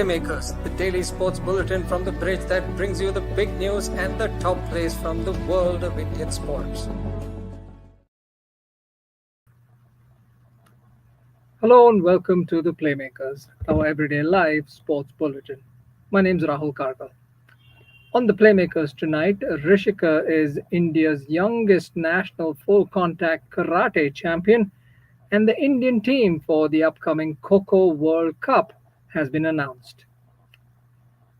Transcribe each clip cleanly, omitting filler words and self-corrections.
Playmakers, the daily sports bulletin from the bridge that brings you the big news and the top plays from the world of Indian sports. Hello and welcome to the Playmakers, our everyday live sports bulletin. My name is Rahul Kargal. On the Playmakers tonight, Rishika is India's youngest national full contact karate champion, and the Indian team for the upcoming Kho Kho World Cup has been announced.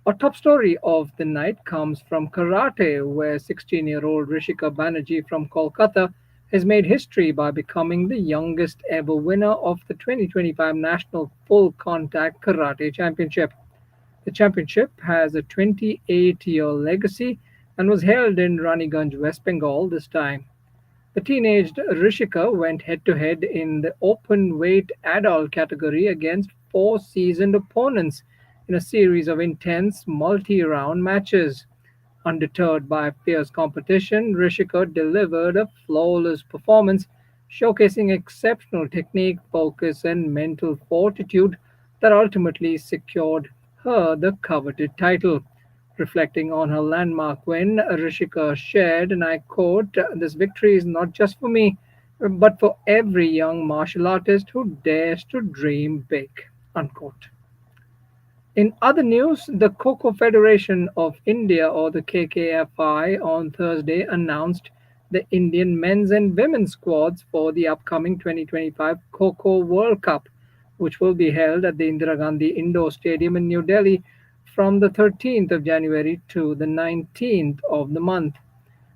Our top story of the night comes from karate, where 16-year-old Rishika Banerjee from Kolkata has made history by becoming the youngest ever winner of the 2025 National Full Contact Karate Championship. The championship has a 28-year legacy and was held in Raniganj, West Bengal this time. The teenaged Rishika went head-to-head in the open weight adult category against four seasoned opponents in a series of intense multi-round matches. Undeterred by fierce competition, Rishika delivered a flawless performance, showcasing exceptional technique, focus, and mental fortitude that ultimately secured her the coveted title. Reflecting on her landmark win, Rishika shared, and I quote, "This victory is not just for me, but for every young martial artist who dares to dream big." Unquote. In other news, the Kho Kho Federation of India, or the KKFI, on Thursday announced the Indian men's and women's squads for the upcoming 2025 Kho Kho World Cup, which will be held at the Indira Gandhi Indoor Stadium in New Delhi from the 13th of January to the 19th of the month.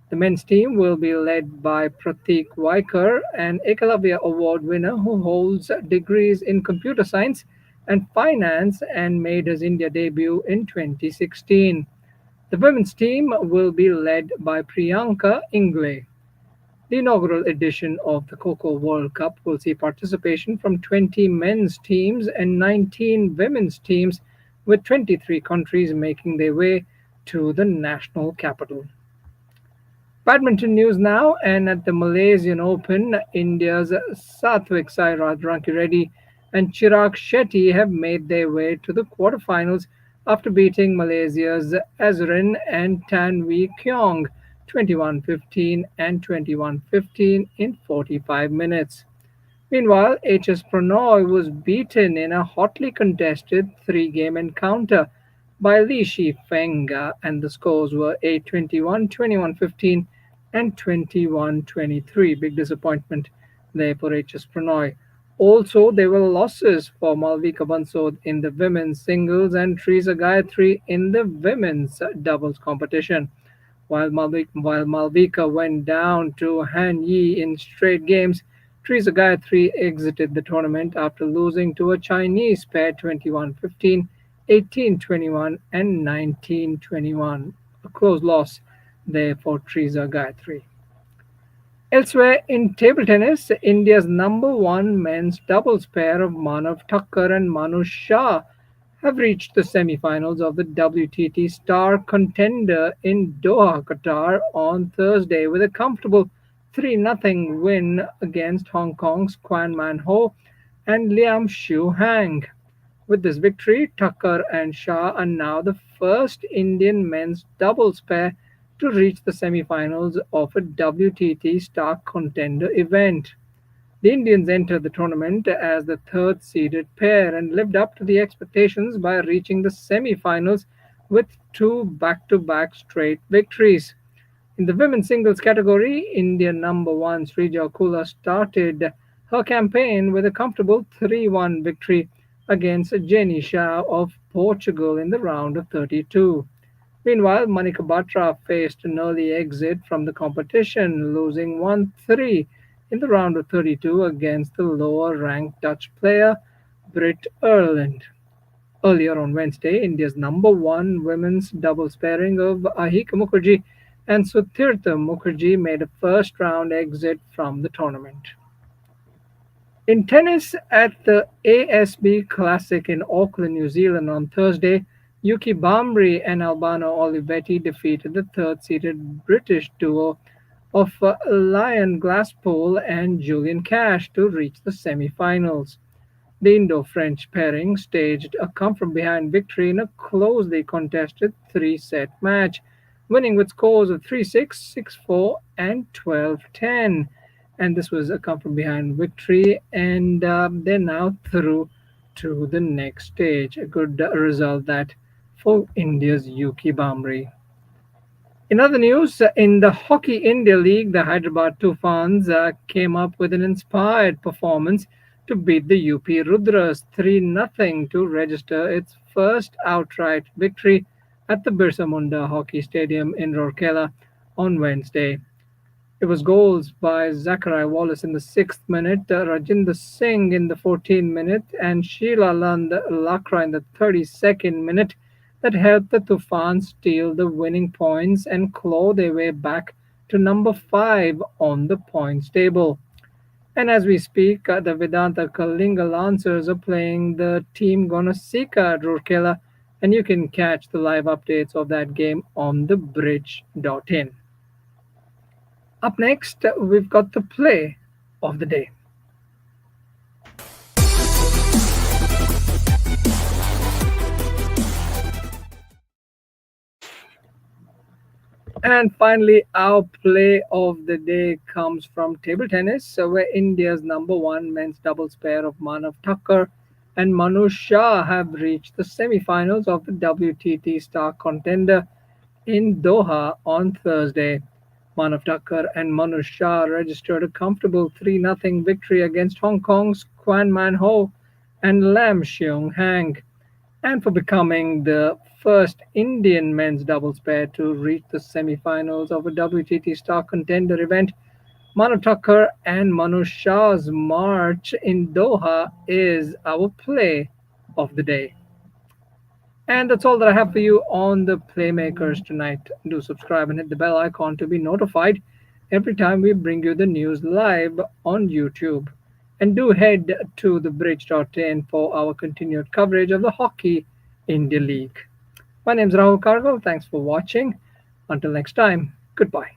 The men's team will be led by Pratik Vaikar, an Ekalavya Award winner who holds degrees in computer science and finance and made his India debut in 2016. The women's team will be led by Priyanka Ingle. The inaugural edition of the Kho Kho World Cup will see participation from 20 men's teams and 19 women's teams, with 23 countries making their way to the national capital. Badminton news now, and at the Malaysian Open, India's Satwik-Chirag Rankireddy and Chirag Shetty have made their way to the quarterfinals after beating Malaysia's Azrin and Tan Wee Kiong 21-15 and 21-15 in 45 minutes. Meanwhile, HS Pranoy was beaten in a hotly contested three-game encounter by Li Shifeng, and the scores were 8-21, 21-15, and 21-23. Big disappointment there for HS Pranoy. Also, there were losses for Malvika Bansod in the women's singles and Treesa-Gayatri in the women's doubles competition. While Malvika went down to Han Yi in straight games, Treesa-Gayatri exited the tournament after losing to a Chinese pair 21-15, 18-21, and 19-21. A close loss there for Treesa-Gayatri. Elsewhere in table tennis, India's number one men's doubles pair of Manav Thakkar and Manush Shah have reached the semi-finals of the WTT Star Contender in Doha, Qatar on Thursday with a comfortable 3-0 win against Hong Kong's Kwan Man Ho and Liam Shu Hang. With this victory, Thakkar and Shah are now the first Indian men's doubles pair to reach the semi-finals of a WTT Star Contender event. The Indians entered the tournament as the third-seeded pair and lived up to the expectations by reaching the semi-finals with two back-to-back straight victories. In the women's singles category, Indian number one Srija Kula started her campaign with a comfortable 3-1 victory against Jenny Shah of Portugal in the round of 32. Meanwhile, Manika Batra faced an early exit from the competition, losing 1-3 in the round of 32 against the lower-ranked Dutch player Britt Erland. Earlier on Wednesday, India's number one women's doubles pairing of Ahika Mukherjee and Sutirtha Mukherjee made a first-round exit from the tournament. In tennis, at the ASB Classic in Auckland, New Zealand on Thursday, Yuki Bamri and Albano Olivetti defeated the third-seeded British duo of Lion Glasspool and Julian Cash to reach the semi-finals. The Indo-French pairing staged a come-from-behind victory in a closely contested three-set match, winning with scores of 3-6, 6-4, and 12-10. And this was a come-from-behind victory, and they're now through to the next stage. A good result that for India's Yuki Bamri. In other news, in the Hockey India League, the Hyderabad Tufans came up with an inspired performance to beat the UP Rudras 3-0 to register its first outright victory at the Birsa Munda Hockey Stadium in Rourkela on Wednesday. It was goals by Zachariah Wallace in the 6th minute, Rajinder Singh in the 14th minute, and Sheila Land Lakra in the 32nd minute that helped the Tufans steal the winning points and claw their way back to number 5 on the points table. And as we speak, the Vedanta Kalinga Lancers are playing the team Gonasika at Rourkela, and you can catch the live updates of that game on thebridge.in. Up next, we've got the play of the day. And finally, our play of the day comes from table tennis, where India's number one men's doubles pair of Manav Thakur and Manush Shah have reached the semi-finals of the WTT Star Contender in Doha on Thursday. Manav Thakur and Manush Shah registered a comfortable 3-0 victory against Hong Kong's Kwan Man Ho and Lam Sheung Hang, and for becoming the first Indian men's doubles pair to reach the semi-finals of a WTT Star Contender event. Manav Thakur and Manush Shah's march in Doha is our play of the day. And that's all that I have for you on the Playmakers tonight. Do subscribe and hit the bell icon to be notified every time we bring you the news live on YouTube. And do head to thebridge.in for our continued coverage of the Hockey India League. My name is Rahul Kargal. Thanks for watching. Until next time, goodbye.